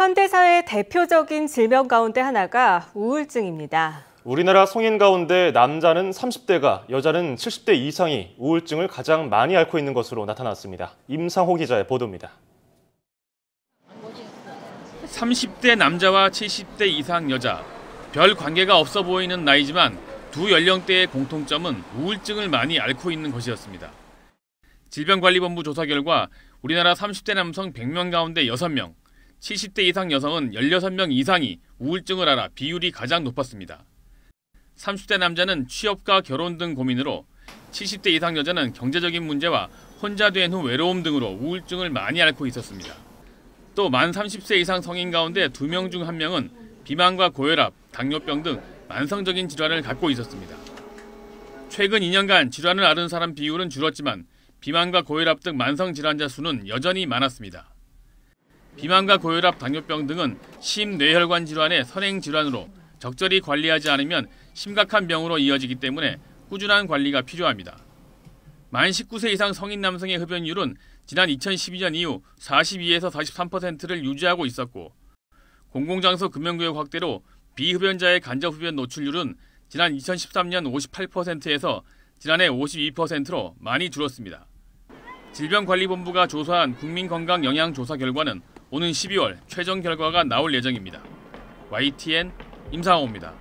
현대사회의 대표적인 질병 가운데 하나가 우울증입니다. 우리나라 성인 가운데 남자는 30대가, 여자는 70대 이상이 우울증을 가장 많이 앓고 있는 것으로 나타났습니다. 임상호 기자의 보도입니다. 30대 남자와 70대 이상 여자, 별 관계가 없어 보이는 나이지만 두 연령대의 공통점은 우울증을 많이 앓고 있는 것이었습니다. 질병관리본부 조사 결과 우리나라 30대 남성 100명 가운데 6명, 70대 이상 여성은 16명 이상이 우울증을 앓아 비율이 가장 높았습니다. 30대 남자는 취업과 결혼 등 고민으로, 70대 이상 여자는 경제적인 문제와 혼자 된 후 외로움 등으로 우울증을 많이 앓고 있었습니다. 또 만 30세 이상 성인 가운데 2명 중 1명은 비만과 고혈압, 당뇨병 등 만성적인 질환을 갖고 있었습니다. 최근 2년간 질환을 앓은 사람 비율은 줄었지만 비만과 고혈압 등 만성 질환자 수는 여전히 많았습니다. 비만과 고혈압, 당뇨병 등은 심뇌혈관 질환의 선행 질환으로 적절히 관리하지 않으면 심각한 병으로 이어지기 때문에 꾸준한 관리가 필요합니다. 만 19세 이상 성인 남성의 흡연율은 지난 2012년 이후 42에서 43%를 유지하고 있었고, 공공장소 금연구역 확대로 비흡연자의 간접흡연 노출률은 지난 2013년 58%에서 지난해 52%로 많이 줄었습니다. 질병관리본부가 조사한 국민건강영양조사 결과는 오는 12월 최종 결과가 나올 예정입니다. YTN 임상호입니다.